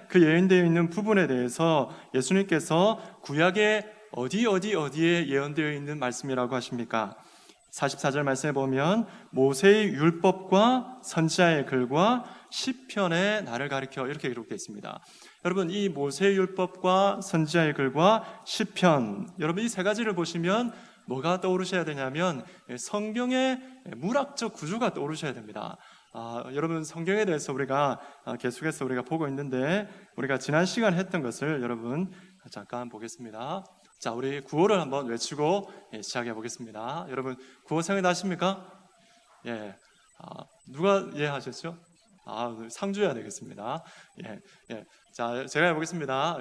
그 예언되어 있는 부분에 대해서 예수님께서 구약에 어디에 예언되어 있는 말씀이라고 하십니까? 44절 말씀에 보면 모세의 율법과 선지자의 글과 시편의 나를 가리켜 이렇게 기록되어 있습니다. 여러분, 이 모세의 율법과 선지자의 글과 시편, 여러분 이 세 가지를 보시면 뭐가 떠오르셔야 되냐면 성경의 문학적 구조가 떠오르셔야 됩니다. 여러분, 성경에 대해서 우리가 계속해서 우리가 보고 있는데 우리가 지난 시간에 했던 것을 여러분 잠깐 보겠습니다. 자, 우리 구호를 한번 외치고 시작해 보겠습니다. 여러분, 구호 생각나십니까? 예. 누가 하셨죠? 상주해야 되겠습니다. 예. 자, 제가 해보겠습니다.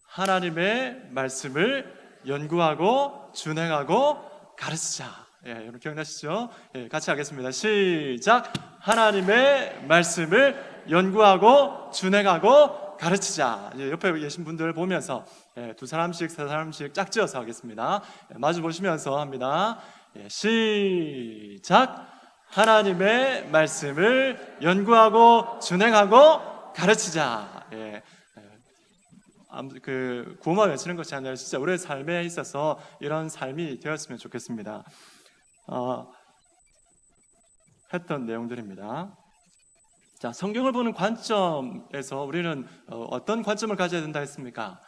하나님의 말씀을 연구하고 준행하고 가르치자. 예, 여러분 기억나시죠? 예, 같이 하겠습니다. 시작! 하나님의 말씀을 연구하고 준행하고 가르치자. 예, 옆에 계신 분들 보면서 두 사람씩 세 사람씩 짝지어서 하겠습니다. 마주 보시면서 합니다. 시작! 하나님의 말씀을 연구하고 준행하고 가르치자. 구호만 외치는 것이 아니라 진짜 우리의 삶에 있어서 이런 삶이 되었으면 좋겠습니다. 했던 내용들입니다. 자, 성경을 보는 관점에서 우리는 어떤 관점을 가져야 된다 했습니까?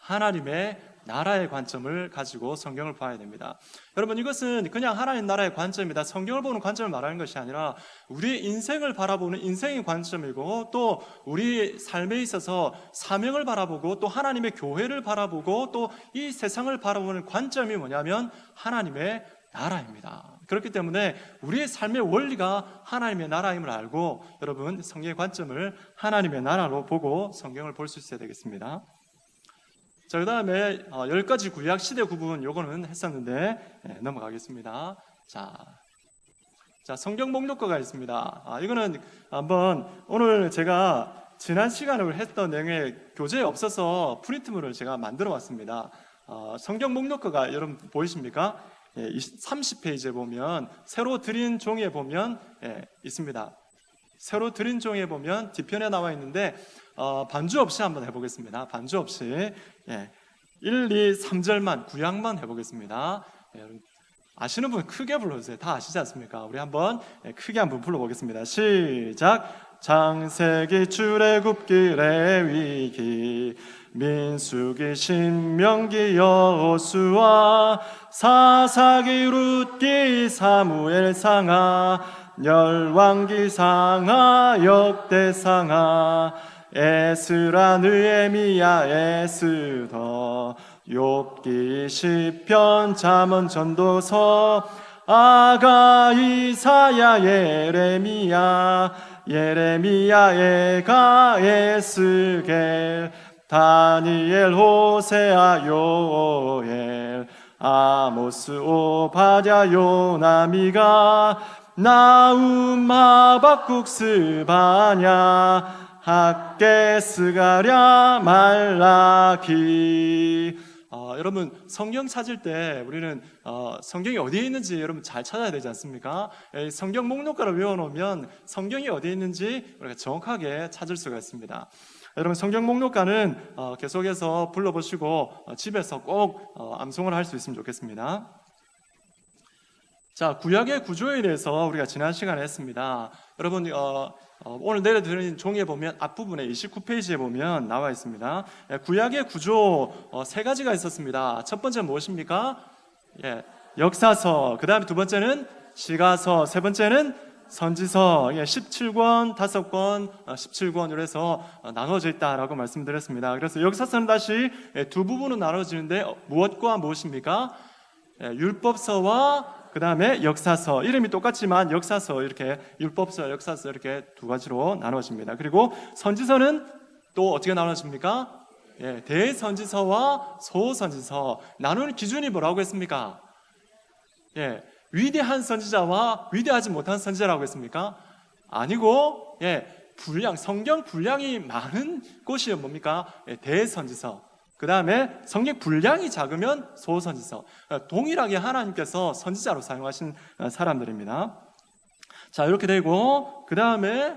하나님의 나라의 관점을 가지고 성경을 봐야 됩니다. 여러분, 이것은 그냥 하나님 나라의 관점이다, 성경을 보는 관점을 말하는 것이 아니라 우리 인생을 바라보는 인생의 관점이고, 또 우리 삶에 있어서 사명을 바라보고, 또 하나님의 교회를 바라보고, 또 이 세상을 바라보는 관점이 뭐냐면 하나님의 나라입니다. 그렇기 때문에 우리의 삶의 원리가 하나님의 나라임을 알고, 여러분 성경의 관점을 하나님의 나라로 보고 성경을 볼 수 있어야 되겠습니다. 자, 그 다음에 10가지 구약 시대 구분 요거는 했었는데 넘어가겠습니다. 자, 성경 목록과가 있습니다. 이거는 한번 오늘 제가 지난 시간에 했던 내용의 교재에 없어서 프린트물을 제가 만들어 왔습니다. 성경 목록과가 여러분 보이십니까? 30페이지에 보면 새로 드린 종이에 보면 있습니다. 새로 드린 종이에 보면 뒤편에 나와 있는데 반주 없이 한번 해보겠습니다. 반주 없이 1, 2, 3절만 구약만 해보겠습니다. 아시는 분 크게 불러주세요. 다 아시지 않습니까? 우리 한번 크게 한번 불러보겠습니다. 시작! 창세기, 출애굽기, 레위기, 민수기, 신명기, 여호수아, 사사기, 룻기, 사무엘 상하, 열왕기, 상하, 역대상하, 에스라, 느헤미야, 에스더, 욥기, 시편, 잠언, 전도서, 아가, 이사야, 예레미야, 에가, 에스겔, 다니엘, 호세아, 요엘, 아모스, 오바댜, 요나, 미가, 나움, 하박국, 스바냐, 학개, 스가랴, 말라기. 여러분, 성경 찾을 때 우리는 성경이 어디에 있는지 여러분 잘 찾아야 되지 않습니까? 성경 목록가를 외워놓으면 성경이 어디에 있는지 우리가 정확하게 찾을 수가 있습니다. 여러분, 성경 목록가는 계속해서 불러보시고 집에서 꼭 암송을 할 수 있으면 좋겠습니다. 자, 구약의 구조에 대해서 우리가 지난 시간에 했습니다. 여러분, 오늘 내려드린 종이에 보면 앞부분에 29페이지에 보면 나와 있습니다. 구약의 구조 세 가지가 있었습니다. 첫 번째는 무엇입니까? 역사서, 그 다음에 두 번째는 시가서, 세 번째는 선지서. 17권, 5권, 17권으로 해서 나눠져 있다라고 말씀드렸습니다. 그래서 역사서는 다시 두 부분으로 나눠지는데 무엇과 무엇입니까? 율법서와 그 다음에 역사서. 이름이 똑같지만 역사서, 이렇게 율법서, 역사서 이렇게 두 가지로 나눠집니다. 그리고 선지서는 또 어떻게 나눠집니까? 대선지서와 소선지서. 나누는 기준이 뭐라고 했습니까? 위대한 선지자와 위대하지 못한 선지자라고 했습니까? 아니고 성경 분량이 많은 곳이 뭡니까? 대선지서. 그 다음에 성경 분량이 작으면 소선지서. 동일하게 하나님께서 선지자로 사용하신 사람들입니다. 자, 이렇게 되고 그 다음에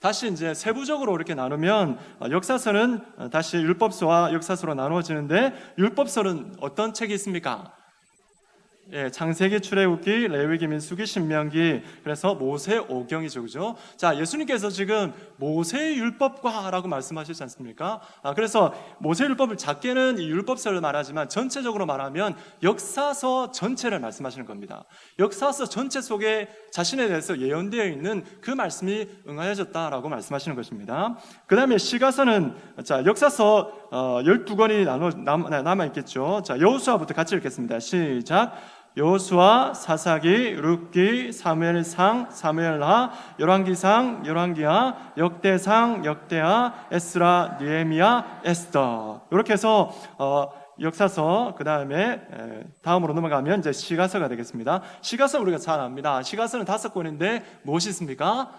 다시 이제 세부적으로 이렇게 나누면 역사서는 다시 율법서와 역사서로 나누어지는데 율법서는 어떤 책이 있습니까? 예, 창세기, 출애굽기, 레위기, 민수기, 신명기, 그래서 모세오경이죠, 그죠? 자, 예수님께서 지금 모세율법과라고 말씀하시지 않습니까? 그래서 모세율법을 작게는 이 율법서를 말하지만 전체적으로 말하면 역사서 전체를 말씀하시는 겁니다. 역사서 전체 속에 자신에 대해서 예언되어 있는 그 말씀이 응하여졌다라고 말씀하시는 것입니다. 그 다음에 시가서는, 자, 역사서 12권이 남아있겠죠. 자, 여호수아부터 같이 읽겠습니다. 시작. 여호수아, 사사기, 룻기, 사무엘상, 사무엘하, 열왕기상, 열왕기하, 역대상, 역대하, 에스라, 느헤미야, 에스더. 이렇게 해서 역사서, 그 다음에 다음으로 넘어가면 이제 시가서가 되겠습니다. 시가서 우리가 잘 압니다. 시가서는 5권인데 무엇이 있습니까?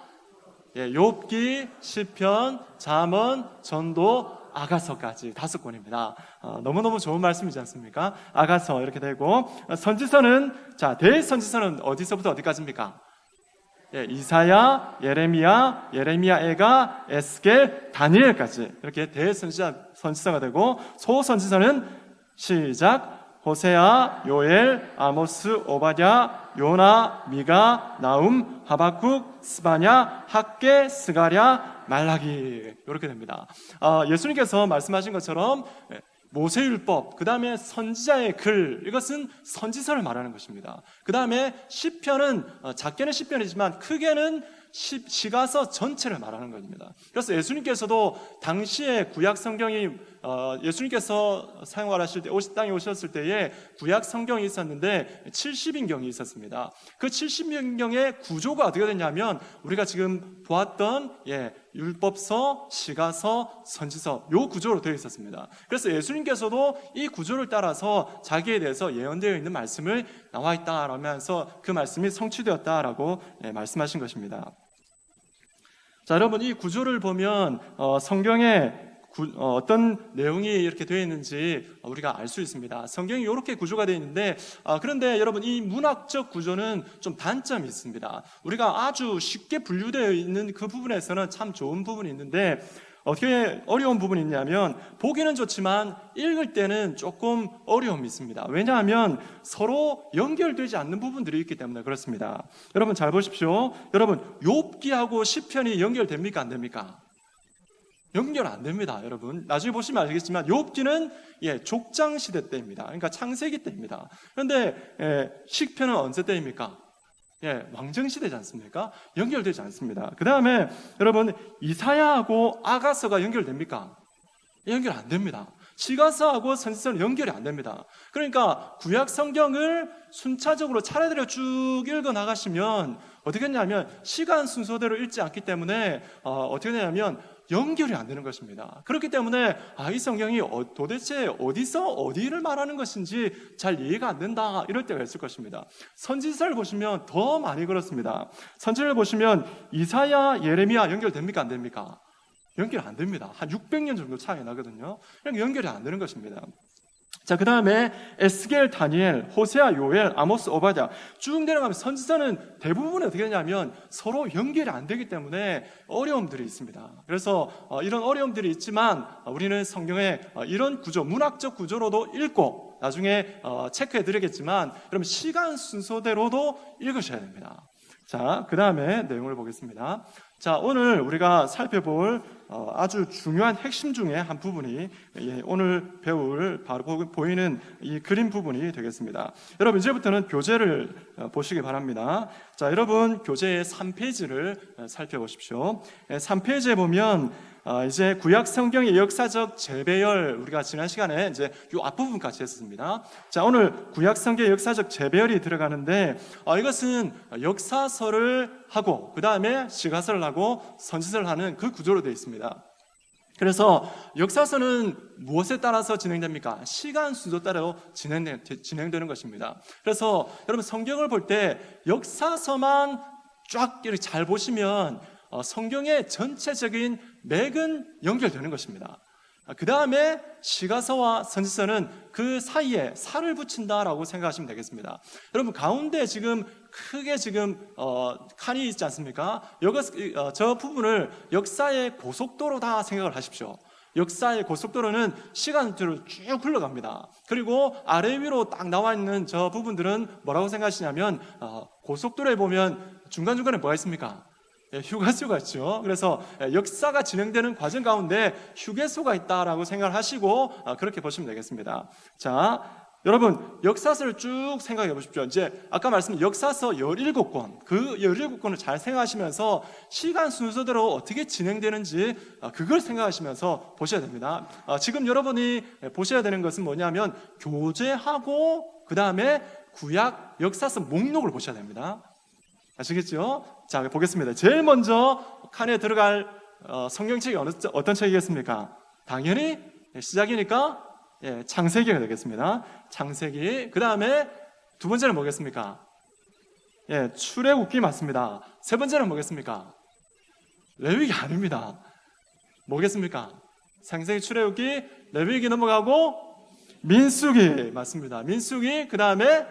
예, 욥기, 시편, 잠언, 전도, 아가서까지 5권입니다. 너무너무 좋은 말씀이지 않습니까? 아가서 이렇게 되고, 선지서는, 자, 대선지서는 어디서부터 어디까지입니까? 예, 이사야, 예레미야, 예레미야애가, 에스겔, 다니엘까지 이렇게 대선지서가 되고, 소선지서는 시작. 호세아, 요엘, 아모스, 오바댜, 요나, 미가, 나움, 하박국, 스바냐, 학개, 스가랴, 말라기 이렇게 됩니다. 예수님께서 말씀하신 것처럼 모세율법, 그 다음에 선지자의 글, 이것은 선지서를 말하는 것입니다. 그 다음에 시편은 작게는 시편이지만 크게는 시가서 전체를 말하는 것입니다. 그래서 예수님께서도 당시에 구약 성경이 예수님께서 생활하실 때 땅에 오셨을 때에 구약 성경이 있었는데 70인경이 있었습니다. 그 70인경의 구조가 어떻게 되냐면 우리가 지금 보았던 율법서, 시가서, 선지서 요 구조로 되어 있었습니다. 그래서 예수님께서도 이 구조를 따라서 자기에 대해서 예언되어 있는 말씀을 나와 있다라면서 그 말씀이 성취되었다라고 말씀하신 것입니다. 자, 여러분, 이 구조를 보면 성경에 어떤 내용이 이렇게 되어 있는지 우리가 알 수 있습니다. 성경이 이렇게 구조가 되어 있는데 그런데 여러분, 이 문학적 구조는 좀 단점이 있습니다. 우리가 아주 쉽게 분류되어 있는 그 부분에서는 참 좋은 부분이 있는데 어떻게 어려운 부분이 있냐면 보기는 좋지만 읽을 때는 조금 어려움이 있습니다. 왜냐하면 서로 연결되지 않는 부분들이 있기 때문에 그렇습니다. 여러분 잘 보십시오. 여러분, 욥기하고 시편이 연결됩니까? 안 됩니까? 연결 안 됩니다, 여러분. 나중에 보시면 알겠지만 욥기는 족장 시대 때입니다. 그러니까 창세기 때입니다. 그런데 시편은 언제 때입니까? 왕정 시대지 않습니까? 연결되지 않습니다. 그 다음에 여러분, 이사야하고 아가서가 연결됩니까? 연결 안 됩니다. 시가서하고 선지서는 연결이 안 됩니다. 그러니까 구약 성경을 순차적으로 차례대로 쭉 읽어 나가시면 어떻게 되냐면 시간 순서대로 읽지 않기 때문에 어떻게 되냐면 연결이 안 되는 것입니다. 그렇기 때문에 이 성경이 도대체 어디서 어디를 말하는 것인지 잘 이해가 안 된다 이럴 때가 있을 것입니다. 선지서를 보시면 더 많이 그렇습니다. 선지를 보시면 이사야, 예레미야 연결됩니까? 안 됩니까? 연결이 안 됩니다. 한 600년 정도 차이 나거든요. 그러니까 연결이 안 되는 것입니다. 자, 그 다음에 에스겔, 다니엘, 호세아, 요엘, 아모스, 오바댜 쭉 내려가면 선지서는 대부분 어떻게 되냐면 서로 연결이 안 되기 때문에 어려움들이 있습니다. 그래서 이런 어려움들이 있지만 우리는 성경의 이런 구조, 문학적 구조로도 읽고 나중에 체크해 드리겠지만 여러분 시간 순서대로도 읽으셔야 됩니다. 자, 그 다음에 내용을 보겠습니다. 자, 오늘 우리가 살펴볼 아주 중요한 핵심 중에 한 부분이 오늘 배울 바로 보이는 이 그림 부분이 되겠습니다. 여러분 이제부터는 교재를 보시기 바랍니다. 자, 여러분 교재의 3페이지를 살펴보십시오. 3페이지에 보면 이제 구약 성경의 역사적 재배열 우리가 지난 시간에 이제 이 앞부분까지 했습니다. 자, 오늘 구약 성경의 역사적 재배열이 들어가는데 이것은 역사서를 하고 그 다음에 시가서를 하고 선지서를 하는 그 구조로 되어 있습니다. 그래서 역사서는 무엇에 따라서 진행됩니까? 시간 순서 따라 진행되는 것입니다. 그래서 여러분 성경을 볼 때 역사서만 쫙 이렇게 잘 보시면 성경의 전체적인 맥은 연결되는 것입니다. 그 다음에 시가서와 선지서는 그 사이에 살을 붙인다라고 생각하시면 되겠습니다. 여러분 가운데 지금 크게 지금 칸이 있지 않습니까? 저 부분을 역사의 고속도로다 생각을 하십시오. 역사의 고속도로는 시간으로 쭉 흘러갑니다. 그리고 아래 위로 딱 나와 있는 저 부분들은 뭐라고 생각하시냐면 고속도로에 보면 중간중간에 뭐가 있습니까? 휴게소가 있죠. 그래서 역사가 진행되는 과정 가운데 휴게소가 있다라고 생각을 하시고 그렇게 보시면 되겠습니다. 자, 여러분 역사서를 쭉 생각해 보십시오. 이제 아까 말씀드린 역사서 17권, 그 17권을 잘 생각하시면서 시간 순서대로 어떻게 진행되는지 그걸 생각하시면서 보셔야 됩니다. 지금 여러분이 보셔야 되는 것은 뭐냐면 교재하고 그 다음에 구약 역사서 목록을 보셔야 됩니다. 아시겠죠? 자, 보겠습니다. 제일 먼저 칸에 들어갈 성경책이 어떤 책이겠습니까? 당연히 시작이니까 창세기가 되겠습니다. 창세기. 그 다음에 두 번째는 뭐겠습니까? 출애굽기 맞습니다. 세 번째는 뭐겠습니까? 레위기 아닙니다. 뭐겠습니까? 창세기, 출애굽기, 레위기 넘어가고 민수기 맞습니다. 민수기. 그 다음에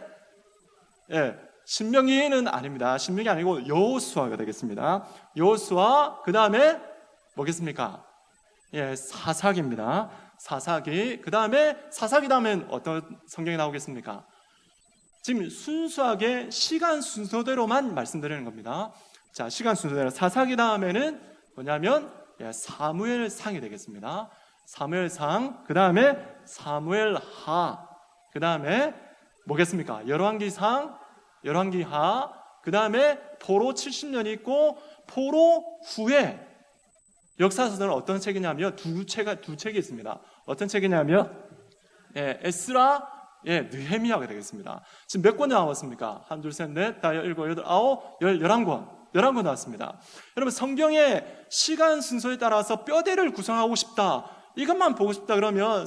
신명기는 아닙니다. 신명기 아니고 여호수아가 되겠습니다. 여호수아. 그 다음에 뭐겠습니까? 사사기입니다. 사사기. 그 다음에 사사기 다음엔 어떤 성경이 나오겠습니까? 지금 순수하게 시간 순서대로만 말씀드리는 겁니다. 자, 시간 순서대로 사사기 다음에는 뭐냐면 사무엘상이 되겠습니다. 사무엘상. 그 다음에 사무엘하. 그 다음에 뭐겠습니까? 열왕기상, 열왕기하. 그 다음에 포로 70년이 있고 포로 후에 역사서는 어떤 책이냐면 두 책이 있습니다. 어떤 책이냐면 에스라, 느헤미야가 되겠습니다. 지금 몇 권 나왔습니까? 1, 2, 3, 4, 5, 7, 8, 9, 11권. 11권 나왔습니다. 여러분 성경의 시간 순서에 따라서 뼈대를 구성하고 싶다. 이것만 보고 싶다 그러면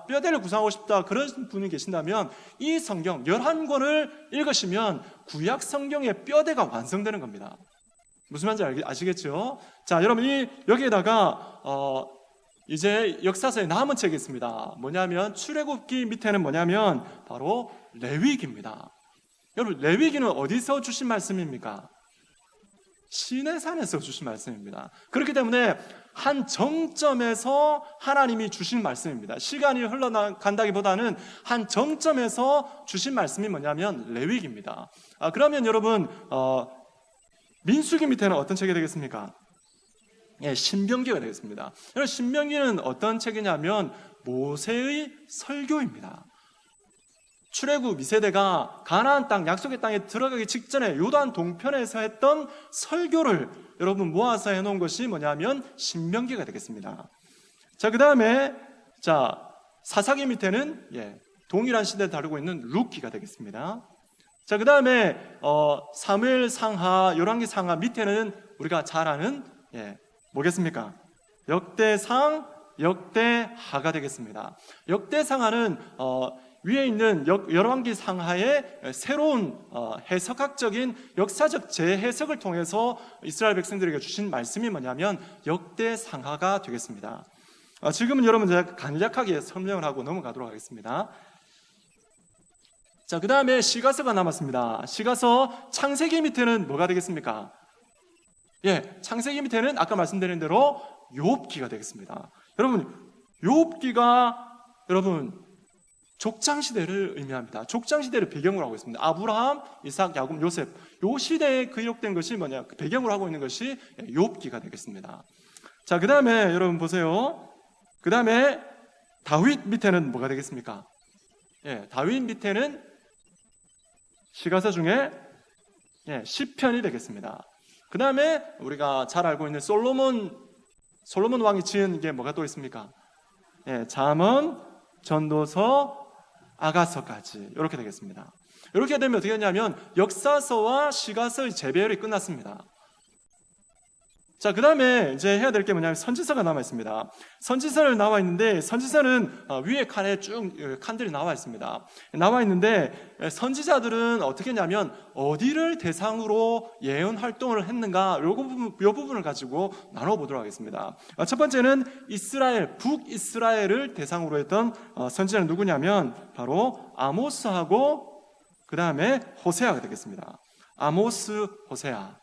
뼈대를 구성하고 싶다 그런 분이 계신다면 이 성경 11권을 읽으시면 구약 성경의 뼈대가 완성되는 겁니다. 무슨 말인지 아시겠죠? 자, 여러분 여기에다가 이제 역사서에 남은 책이 있습니다. 뭐냐면 출애굽기 밑에는 뭐냐면 바로 레위기입니다. 여러분 레위기는 어디서 주신 말씀입니까? 시내산에서 주신 말씀입니다. 그렇기 때문에 한 정점에서 하나님이 주신 말씀입니다. 시간이 흘러간다기보다는 한 정점에서 주신 말씀이 뭐냐면 레위기입니다. 그러면 여러분 민수기 밑에는 어떤 책이 되겠습니까? 신명기가 되겠습니다. 여러분 신명기는 어떤 책이냐면 모세의 설교입니다. 출애굽 2세대가 가나안 땅 약속의 땅에 들어가기 직전에 요단 동편에서 했던 설교를 여러분 모아서 해놓은 것이 뭐냐면 신명기가 되겠습니다. 자, 그 다음에 사사기 밑에는 동일한 시대를 다루고 있는 룻기가 되겠습니다. 자, 그 다음에 사무엘 상하, 열왕기 상하 밑에는 우리가 잘 아는 뭐겠습니까? 역대상, 역대하가 되겠습니다. 역대상하는 위에 있는 열왕기 상하의 새로운 해석학적인 역사적 재해석을 통해서 이스라엘 백성들에게 주신 말씀이 뭐냐면 역대상하가 되겠습니다. 지금은 여러분 제가 간략하게 설명을 하고 넘어가도록 하겠습니다. 자, 그 다음에 시가서가 남았습니다. 시가서 창세기 밑에는 뭐가 되겠습니까? 창세기 밑에는 아까 말씀드린 대로 욥기가 되겠습니다. 여러분 욥기가 여러분 족장시대를 의미합니다. 족장시대를 배경으로 하고 있습니다. 아브라함, 이삭, 야곱, 요셉 요 시대에 기록된 것이 뭐냐? 배경으로 하고 있는 것이 욥기가 되겠습니다. 자, 그 다음에 여러분 보세요. 그 다음에 다윗 밑에는 뭐가 되겠습니까? 다윗 밑에는 시가서 중에 시편이 되겠습니다. 그 다음에 우리가 잘 알고 있는 솔로몬 왕이 지은 게 뭐가 또 있습니까? 잠언, 전도서, 아가서까지 이렇게 되겠습니다. 이렇게 되면 어떻게 되냐면 역사서와 시가서의 재배열이 끝났습니다. 자, 그 다음에 이제 해야 될 게 뭐냐면 선지서가 남아 있습니다. 선지서를 나와 있는데 선지서는 위에 칸에 쭉 칸들이 나와 있습니다. 나와 있는데 선지자들은 어떻게 했냐면 어디를 대상으로 예언 활동을 했는가 이 부분을 가지고 나눠보도록 하겠습니다. 첫 번째는 북이스라엘을 대상으로 했던 선지자는 누구냐면 바로 아모스하고 그 다음에 호세아가 되겠습니다. 아모스, 호세아.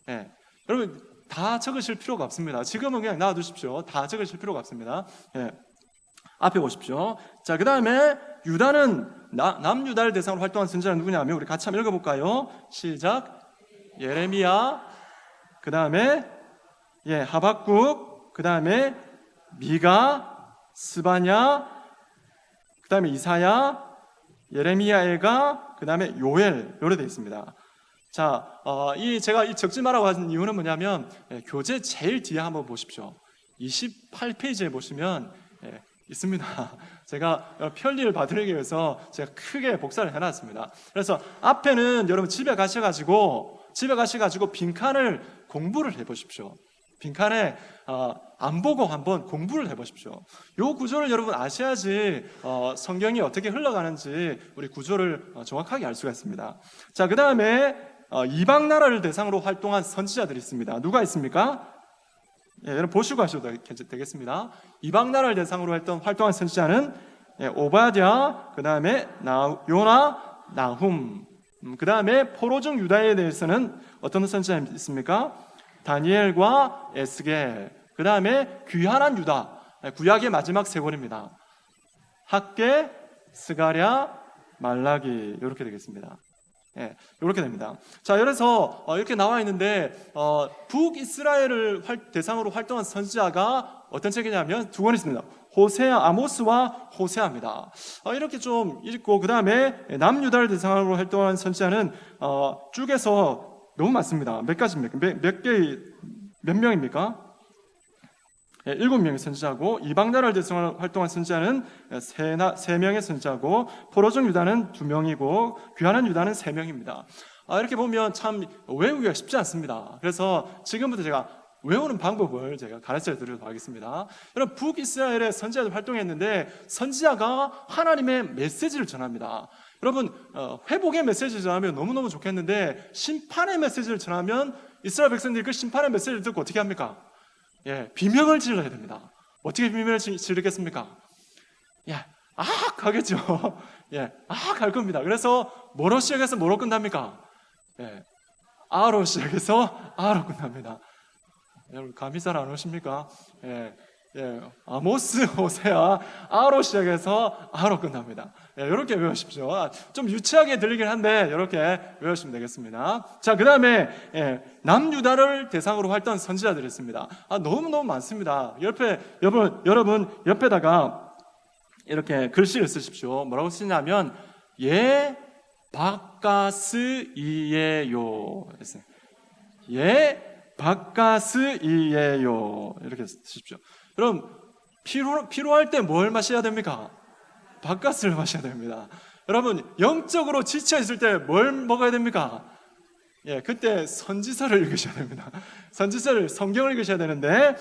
예. 여러분 다 적으실 필요가 없습니다. 지금은 그냥 놔두십시오. 다 적으실 필요가 없습니다. 예. 앞에 보십시오. 자, 그 다음에 유다는 남유다를 대상으로 활동한 선지자는 누구냐면 우리 같이 한번 읽어볼까요? 시작. 예레미야, 그 다음에 하박국, 그 다음에 미가, 스바냐, 그 다음에 이사야, 예레미야가, 그 다음에 요엘, 요래 되어 있습니다. 자, 제가 이 적지 마라고 하신 이유는 뭐냐면 교재 제일 뒤에 한번 보십시오. 28페이지에 보시면 있습니다. 제가 편리를 받으기 위해서 제가 크게 복사를 해놨습니다. 그래서 앞에는 여러분 집에 가셔가지고 빈칸을 공부를 해보십시오. 빈칸에 안 보고 한번 공부를 해보십시오. 이 구조를 여러분 아셔야지 성경이 어떻게 흘러가는지 우리 구조를 정확하게 알 수가 있습니다. 자, 그 다음에 이방 나라를 대상으로 활동한 선지자들이 있습니다. 누가 있습니까? 여러분 보시고 하셔도 되겠습니다. 이방 나라를 대상으로 활동한 선지자는 오바댜, 그 다음에 요나, 나훔, 그 다음에 포로중 유다에 대해서는 어떤 선지자 있습니까? 다니엘과 에스겔, 그 다음에 귀환한 유다, 구약의 마지막 세 권입니다. 학개, 스가랴, 말라기, 이렇게 되겠습니다. 이렇게 됩니다. 자, 그래서 이렇게 나와 있는데 북이스라엘을 대상으로 활동한 선지자가 어떤 책이냐면 두 권 있습니다. 호세아, 아모스와 호세아입니다. 이렇게 좀 읽고 그 다음에 남유다를 대상으로 활동한 선지자는 쭉에서 너무 많습니다. 몇 명입니까? 7명의 선지자고, 이방 나라를 대상으로 활동한 선지자는 3명의 선지자고, 포로중 유다는 2명이고, 귀환한 유다는 3명입니다. 이렇게 보면 참 외우기가 쉽지 않습니다. 그래서 지금부터 제가 외우는 방법을 제가 가르쳐 드리도록 하겠습니다. 여러분, 북이스라엘의 선지자들 활동했는데 선지자가 하나님의 메시지를 전합니다. 여러분, 회복의 메시지를 전하면 너무너무 좋겠는데 심판의 메시지를 전하면 이스라엘 백성들이 그 심판의 메시지를 듣고 어떻게 합니까? 비명을 질러야 됩니다. 어떻게 비명을 지르겠습니까? 하겠죠. 할 겁니다. 그래서 뭐로 시작해서 뭐로 끝납니까? 아로 시작해서 아로 끝납니다. 여러분 감이 잘 안 오십니까? 아모스, 호세아, 아로 시작해서 아로 끝납니다. 이렇게 외우십시오. 좀 유치하게 들리긴 한데 이렇게 외우시면 되겠습니다. 자, 그 다음에 남유다를 대상으로 활동한 선지자들이 있습니다. 너무너무 많습니다. 여러분 옆에다가 이렇게 글씨를 쓰십시오. 뭐라고 쓰냐면 바가스 이에요. 바가스 이에요. 이렇게 쓰십시오. 그럼 피로할 때 뭘 마셔야 됩니까? 바가스를 마셔야 됩니다. 여러분 영적으로 지쳐 있을 때 뭘 먹어야 됩니까? 그때 선지서를 읽으셔야 됩니다. 성경을 읽으셔야 되는데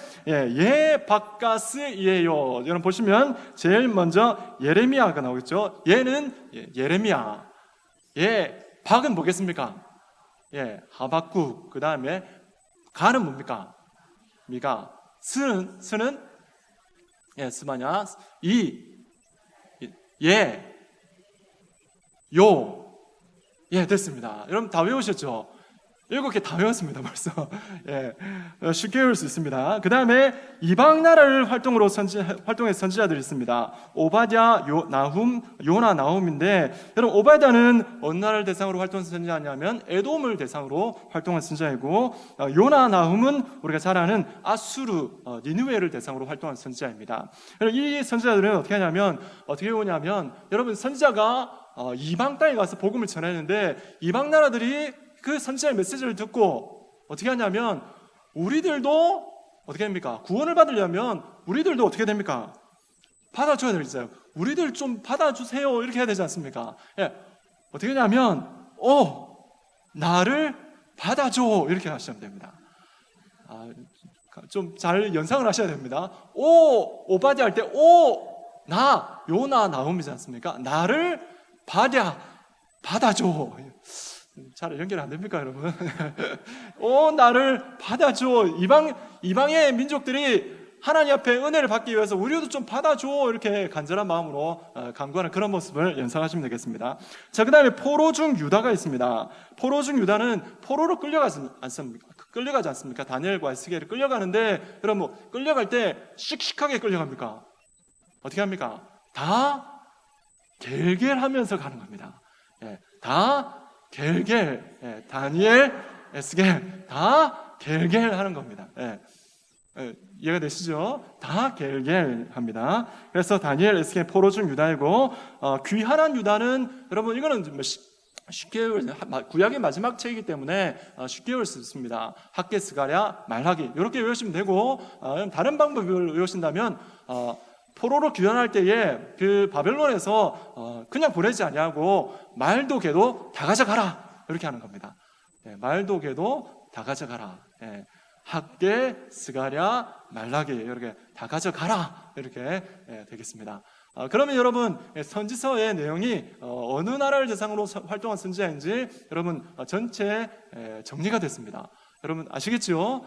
바가스이에요. 여러분 보시면 제일 먼저 예레미야가 나오겠죠. 얘는 예레미야. 박은 뭐겠습니까? 하박국. 그 다음에 가는 뭡니까? 미가. 스는 스바냐. 됐습니다. 여러분 다 외우셨죠? 7개 다 외웠습니다, 벌써. 쉽게 외울 수 있습니다. 그 다음에 이방 나라를 활동의 선지자들이 있습니다. 오바댜, 나훔, 요나, 나훔인데, 여러분, 오바댜는 어느 나라를 대상으로 활동한 선지자냐면, 에돔을 대상으로 활동한 선지자이고, 요나, 나훔은 우리가 잘 아는 아수르, 니느웨를 대상으로 활동한 선지자입니다. 이 선지자들은 어떻게 오냐면, 여러분, 선지자가 이방 땅에 가서 복음을 전했는데, 이방 나라들이 그 선지자의 메시지를 듣고 어떻게 하냐면 우리들도 어떻게 됩니까? 구원을 받으려면 우리들도 어떻게 됩니까? 받아줘야 되잖아요. 우리들 좀 받아주세요. 이렇게 해야 되지 않습니까? 어떻게 하냐면 나를 받아줘. 이렇게 하시면 됩니다. 좀 잘 연상을 하셔야 됩니다. 오바댜 할 때 요나, 나훔이지 않습니까? 나를 받아줘. 잘 연결 안 됩니까, 여러분? 나를 받아줘. 이방의 민족들이 하나님 앞에 은혜를 받기 위해서 우리도 좀 받아줘 이렇게 간절한 마음으로 간구하는 그런 모습을 연상하시면 되겠습니다. 자, 그 다음에 포로 중 유다가 있습니다. 포로 중 유다는 포로로 끌려가지 않습니까? 다니엘과 에스겔이 끌려가는데 여러분 끌려갈 때 씩씩하게 끌려갑니까? 어떻게 합니까? 다 겔겔하면서 가는 겁니다. 예, 다 겔겔, 예, 다니엘, 에스겔 다 겔겔하는 겁니다. 예. 이해가 되시죠? 다 겔겔합니다. 그래서 다니엘, 에스겔, 포로 중 유다이고 귀환한 유다는 여러분 이거는 쉽게 구약의 마지막 책이기 때문에 쉽게 외울 수 있습니다. 학개, 스가랴, 말라기 이렇게 외우시면 되고 다른 방법을 외우신다면 포로로 귀환할 때에 그 바벨론에서 그냥 보내지 아니하고 말도 개도 다 가져가라 이렇게 하는 겁니다. 말도 개도 다 가져가라. 학개, 스가랴, 말라기 이렇게 다 가져가라 이렇게 되겠습니다. 그러면 여러분 선지서의 내용이 어느 나라를 대상으로 활동한 선지자인지 여러분 전체 정리가 됐습니다. 여러분 아시겠죠?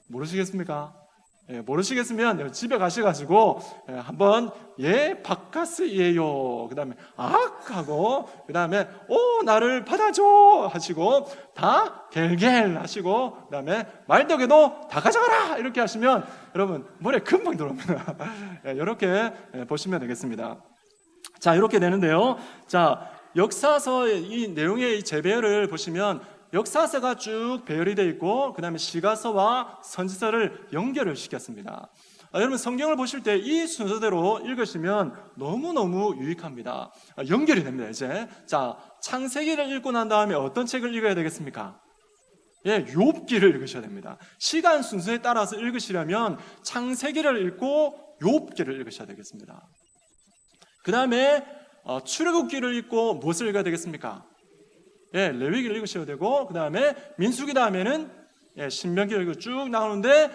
모르시겠습니까? 모르시겠으면 집에 가셔가지고 한번 바카스예요. 그 다음에 하고 그 다음에 나를 받아줘 하시고 다 겔겔 하시고 그 다음에 말덕에도 다 가져가라 이렇게 하시면 여러분 머리에 금방 들어옵니다. 이렇게 보시면 되겠습니다. 자, 이렇게 되는데요. 자, 역사서의 이 내용의 이 재배열을 보시면 역사서가 쭉 배열이 되어 있고 그 다음에 시가서와 선지서를 연결을 시켰습니다. 여러분 성경을 보실 때 이 순서대로 읽으시면 너무너무 유익합니다. 연결이 됩니다. 이제 자, 창세기를 읽고 난 다음에 어떤 책을 읽어야 되겠습니까? 욥기를 읽으셔야 됩니다. 시간 순서에 따라서 읽으시려면 창세기를 읽고 욥기를 읽으셔야 되겠습니다. 그 다음에 출애굽기를 읽고 무엇을 읽어야 되겠습니까? 레위기를 읽으셔야 되고 그 다음에 민수기 다음에는 신명기를 읽고 쭉 나오는데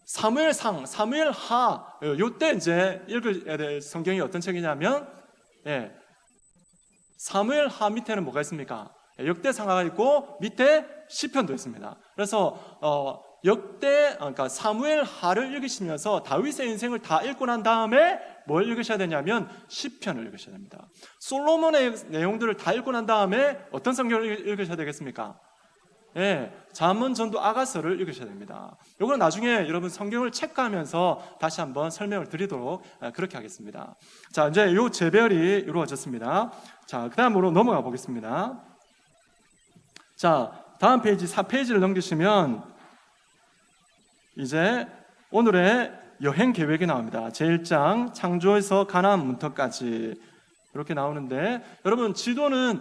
사무엘상, 사무엘하 요때 이제 읽어야 될 성경이 어떤 책이냐면 사무엘하 밑에는 뭐가 있습니까? 역대상하가 있고 밑에 시편도 있습니다. 그래서 그러니까 사무엘하를 읽으시면서 다윗의 인생을 다 읽고 난 다음에 뭘 읽으셔야 되냐면 시편을 읽으셔야 됩니다. 솔로몬의 내용들을 다 읽고 난 다음에 어떤 성경을 읽으셔야 되겠습니까? 잠언, 전도, 아가서를 읽으셔야 됩니다. 이거는 나중에 여러분 성경을 체크하면서 다시 한번 설명을 드리도록 그렇게 하겠습니다. 자, 이제 이 재배열이 이루어졌습니다. 자, 그 다음으로 넘어가 보겠습니다. 자, 다음 페이지 4페이지를 넘기시면 이제 오늘의 여행 계획이 나옵니다. 제1장 창조에서 가나안 문턱까지 이렇게 나오는데 여러분 지도는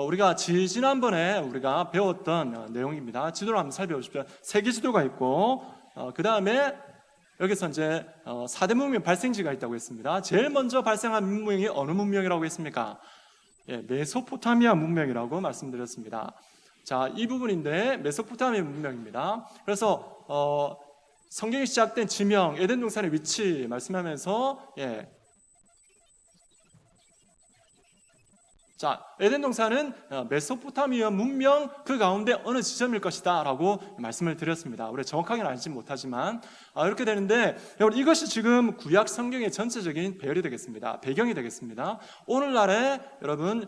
우리가 지난번에 우리가 배웠던 내용입니다. 지도를 한번 살펴보십시오. 세계 지도가 있고 그 다음에 여기서 이제 4대 문명 발생지가 있다고 했습니다. 제일 먼저 발생한 문명이 어느 문명이라고 했습니까? 메소포타미아 문명이라고 말씀드렸습니다. 자, 이 부분인데 메소포타미아 문명입니다. 그래서 성경이 시작된 지명, 에덴 동산의 위치 말씀하면서 자, 에덴 동산은 메소포타미아 문명 그 가운데 어느 지점일 것이다 라고 말씀을 드렸습니다. 우리 정확하게는 알지 못하지만 이렇게 되는데 여러분 이것이 지금 구약 성경의 전체적인 배열이 되겠습니다. 배경이 되겠습니다. 오늘날의 여러분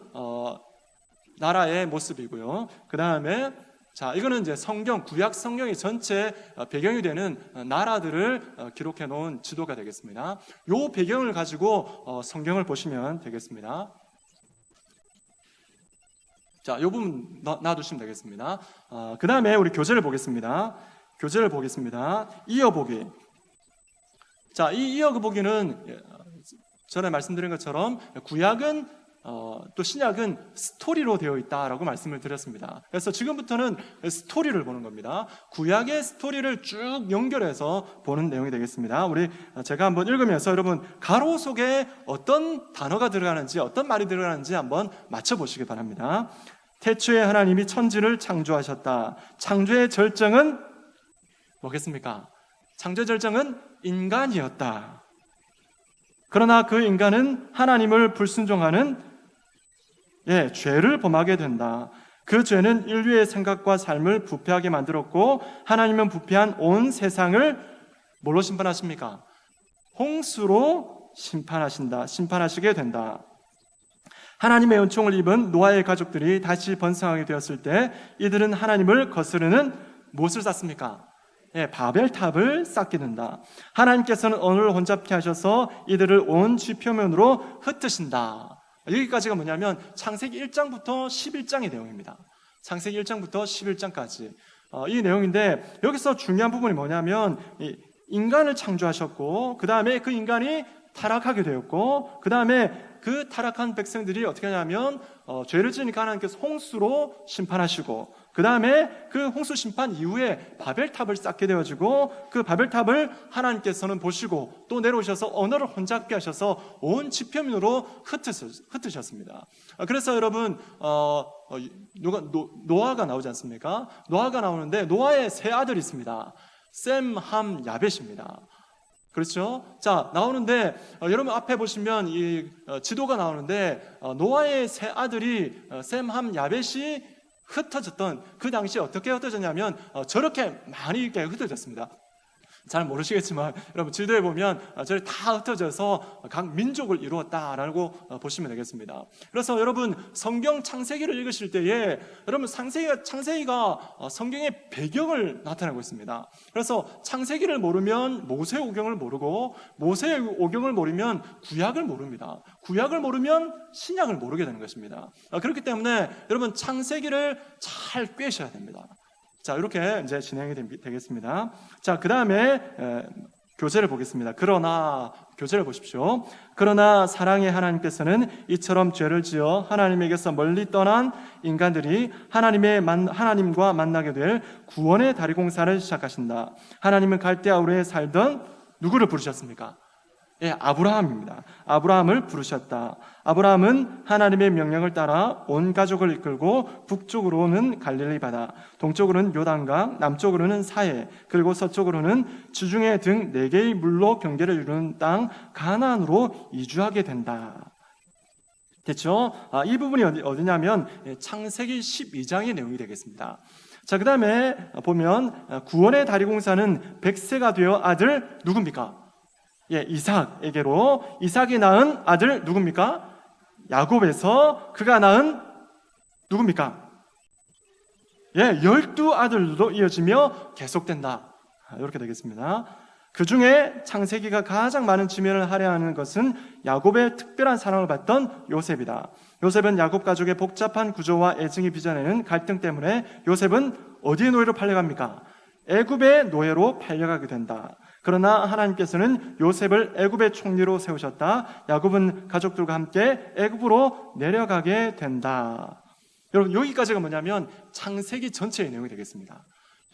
나라의 모습이고요. 그 다음에 자, 이거는 이제 성경, 구약 성경의 전체 배경이 되는 나라들을 기록해 놓은 지도가 되겠습니다. 이 배경을 가지고 성경을 보시면 되겠습니다. 자, 이 부분 놔두시면 되겠습니다. 그 다음에 우리 교재를 보겠습니다. 교재를 보겠습니다. 이어보기. 자, 이 이어보기는 전에 말씀드린 것처럼 구약은 또 신약은 스토리로 되어 있다라고 말씀을 드렸습니다. 그래서 지금부터는 스토리를 보는 겁니다. 구약의 스토리를 쭉 연결해서 보는 내용이 되겠습니다. 제가 한번 읽으면서 여러분 가로 속에 어떤 단어가 들어가는지 어떤 말이 들어가는지 한번 맞춰보시기 바랍니다. 태초에 하나님이 천지를 창조하셨다. 창조의 절정은 뭐겠습니까? 창조의 절정은 인간이었다. 그러나 그 인간은 하나님을 불순종하는 죄를 범하게 된다. 그 죄는 인류의 생각과 삶을 부패하게 만들었고 하나님은 부패한 온 세상을 뭘로 심판하십니까? 홍수로 심판하시게 된다. 하나님의 은총을 입은 노아의 가족들이 다시 번성하게 되었을 때 이들은 하나님을 거스르는 무엇을 쌓습니까? 바벨탑을 쌓게 된다. 하나님께서는 언어를 혼잡케 하셔서 이들을 온 지표면으로 흩으신다. 여기까지가 뭐냐면 창세기 1장부터 11장의 내용입니다. 창세기 1장부터 11장까지 이 내용인데, 여기서 중요한 부분이 뭐냐면 인간을 창조하셨고, 그 다음에 그 인간이 타락하게 되었고, 그 다음에 그 타락한 백성들이 어떻게 하냐면 죄를 지으니까 하나님께서 홍수로 심판하시고, 그 다음에 그 홍수 심판 이후에 바벨탑을 쌓게 되어지고, 그 바벨탑을 하나님께서는 보시고 또 내려오셔서 언어를 혼잡게 하셔서 온 지표면으로 흩으셨습니다. 그래서 여러분 노아가 나오지 않습니까? 노아가 나오는데 노아의 세 아들이 있습니다. 셈, 함, 야벳입니다. 그렇죠? 자, 나오는데 여러분 앞에 보시면 이 지도가 나오는데 노아의 세 아들이 셈, 함, 야벳이 흩어졌던 그 당시에 어떻게 흩어졌냐면 저렇게 많이 이렇게 흩어졌습니다. 잘 모르시겠지만 여러분 지도에 보면 저렇게 다 흩어져서 각 민족을 이루었다라고 보시면 되겠습니다. 그래서 여러분 성경 창세기를 읽으실 때에 여러분 창세기가 성경의 배경을 나타내고 있습니다. 그래서 창세기를 모르면 모세오경을 모르고, 모세오경을 모르면 구약을 모릅니다. 구약을 모르면 신약을 모르게 되는 것입니다. 그렇기 때문에 여러분 창세기를 잘 꿰셔야 됩니다. 자, 이렇게 이제 진행이 되겠습니다. 자, 그 다음에 교재를 보겠습니다. 교재를 보십시오. 그러나 사랑의 하나님께서는 이처럼 죄를 지어 하나님에게서 멀리 떠난 인간들이 하나님과 만나게 될 구원의 다리공사를 시작하신다. 하나님은 갈대아우르에 살던 누구를 부르셨습니까? 아브라함입니다. 아브라함을 부르셨다. 아브라함은 하나님의 명령을 따라 온 가족을 이끌고 북쪽으로는 갈릴리 바다, 동쪽으로는 요단강, 남쪽으로는 사해, 그리고 서쪽으로는 지중해 등 4개의 물로 경계를 이루는 땅 가나안으로 이주하게 된다. 됐죠? 이 부분이 어디냐면 창세기 12장의 내용이 되겠습니다. 자, 그 다음에 보면 구원의 다리공사는 100세가 되어 아들 누굽니까? 이삭에게로, 이삭이 낳은 아들 누굽니까? 야곱에서 그가 낳은 누굽니까? 12아들도 이어지며 계속된다. 이렇게 되겠습니다. 그 중에 창세기가 가장 많은 지면을 할애하는 것은 야곱의 특별한 사랑을 받던 요셉이다. 요셉은 야곱 가족의 복잡한 구조와 애증이 빚어내는 갈등 때문에 요셉은 어디의 노예로 팔려갑니까? 애굽의 노예로 팔려가게 된다. 그러나 하나님께서는 요셉을 애굽의 총리로 세우셨다. 야곱은 가족들과 함께 애굽으로 내려가게 된다. 여러분, 여기까지가 뭐냐면 창세기 전체의 내용이 되겠습니다.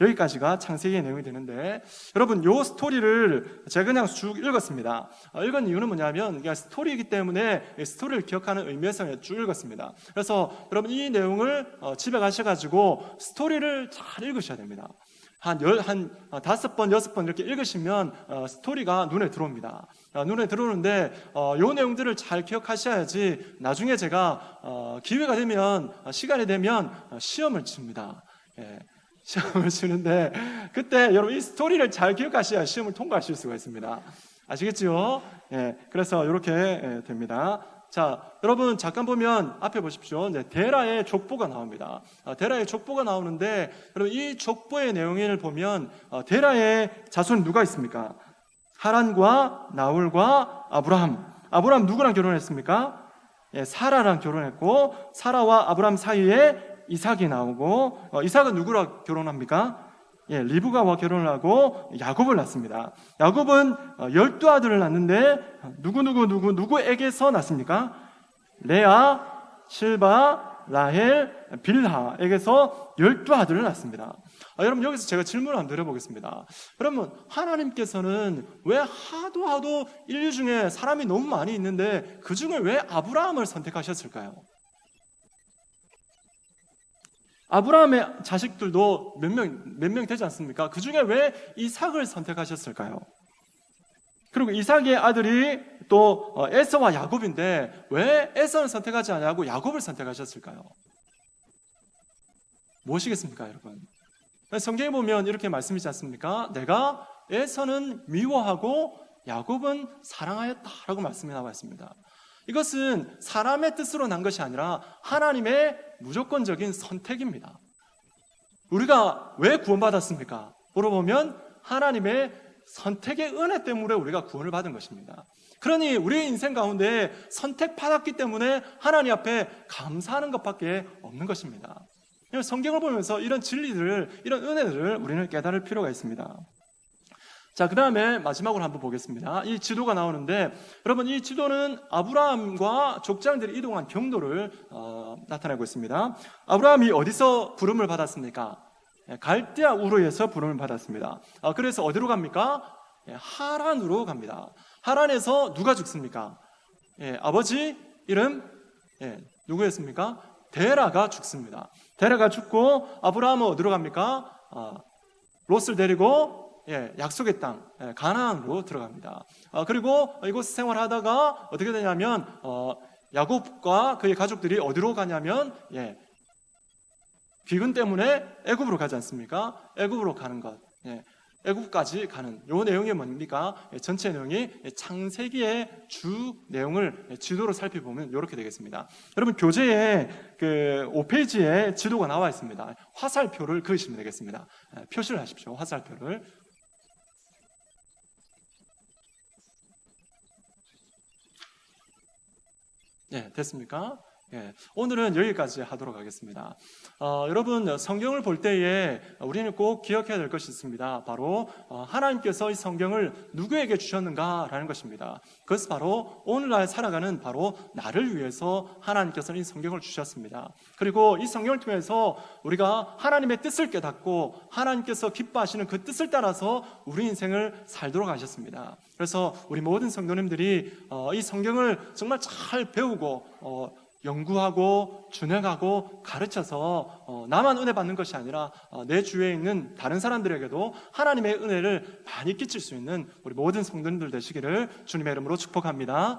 여기까지가 창세기의 내용이 되는데, 여러분 요 스토리를 제가 그냥 쭉 읽었습니다. 읽은 이유는 뭐냐면 그냥 스토리이기 때문에 스토리를 기억하는 의미에서 쭉 읽었습니다. 그래서 여러분 이 내용을 집에 가셔가지고 스토리를 잘 읽으셔야 됩니다. 한 5번, 6번 이렇게 읽으시면 스토리가 눈에 들어옵니다. 눈에 들어오는데 요 내용들을 잘 기억하셔야지 나중에 제가 기회가 되면, 시간이 되면 시험을 칩니다. 시험을 치는데 그때 여러분 이 스토리를 잘 기억하셔야 시험을 통과하실 수가 있습니다. 아시겠죠? 그래서 이렇게 됩니다. 자, 여러분 잠깐 보면 앞에 보십시오. 데라의 족보가 나옵니다. 데라의 족보가 나오는데 여러분 이 족보의 내용을 보면 데라의 자손 누가 있습니까? 하란과 나홀과 아브라함 누구랑 결혼했습니까? 사라랑 결혼했고, 사라와 아브라함 사이에 이삭이 나오고, 이삭은 누구랑 결혼합니까? 리브가와 결혼을 하고 야곱을 낳습니다. 야곱은 12아들을 낳는데 누구에게서 낳습니까? 레아, 실바, 라헬, 빌하에게서 12아들을 낳습니다. 여러분 여기서 제가 질문을 한번 드려보겠습니다. 여러분 하나님께서는 왜 하도 인류 중에 사람이 너무 많이 있는데 그 중에 왜 아브라함을 선택하셨을까요? 아브라함의 자식들도 몇 명 되지 않습니까? 그 중에 왜 이삭을 선택하셨을까요? 그리고 이삭의 아들이 또 에서와 야곱인데 왜 에서를 선택하지 않고 야곱을 선택하셨을까요? 무엇이겠습니까, 여러분? 성경에 보면 이렇게 말씀이지 않습니까? 내가 에서는 미워하고 야곱은 사랑하였다라고 말씀이 나와 있습니다. 이것은 사람의 뜻으로 난 것이 아니라 하나님의 무조건적인 선택입니다. 우리가 왜 구원받았습니까? 물어보면 하나님의 선택의 은혜 때문에 우리가 구원을 받은 것입니다. 그러니 우리의 인생 가운데 선택받았기 때문에 하나님 앞에 감사하는 것밖에 없는 것입니다. 성경을 보면서 이런 진리들을, 이런 은혜들을 우리는 깨달을 필요가 있습니다. 자, 그 다음에 마지막으로 한번 보겠습니다. 이 지도가 나오는데, 여러분, 이 지도는 아브라함과 족장들이 이동한 경로를 나타내고 있습니다. 아브라함이 어디서 부름을 받았습니까? 갈대아 우르에서 부름을 받았습니다. 그래서 어디로 갑니까? 하란으로 갑니다. 하란에서 누가 죽습니까? 아버지 이름 누구였습니까? 데라가 죽습니다. 데라가 죽고 아브라함은 어디로 갑니까? 롯을 데리고 약속의 땅 가나안으로 들어갑니다. 그리고 이곳 생활하다가 어떻게 되냐면 야곱과 그의 가족들이 어디로 가냐면 귀근 때문에 애굽으로 가지 않습니까? 애굽으로 가는 것, 애굽까지 가는 요 내용이 뭡니까? 전체 내용이 창세기의 주 내용을 지도로 살펴보면 이렇게 되겠습니다. 여러분 교재에 그 5페이지에 지도가 나와 있습니다. 화살표를 그으시면 되겠습니다. 표시를 하십시오. 화살표를. 됐습니까? 오늘은 여기까지 하도록 하겠습니다. 여러분 성경을 볼 때에 우리는 꼭 기억해야 될 것이 있습니다. 바로 하나님께서 이 성경을 누구에게 주셨는가라는 것입니다. 그것은 바로 오늘날 살아가는 바로 나를 위해서 하나님께서는 이 성경을 주셨습니다. 그리고 이 성경을 통해서 우리가 하나님의 뜻을 깨닫고 하나님께서 기뻐하시는 그 뜻을 따라서 우리 인생을 살도록 하셨습니다. 그래서 우리 모든 성도님들이 이 성경을 정말 잘 배우고 연구하고 준행하고 가르쳐서 나만 은혜 받는 것이 아니라 내 주위에 있는 다른 사람들에게도 하나님의 은혜를 많이 끼칠 수 있는 우리 모든 성도님들 되시기를 주님의 이름으로 축복합니다.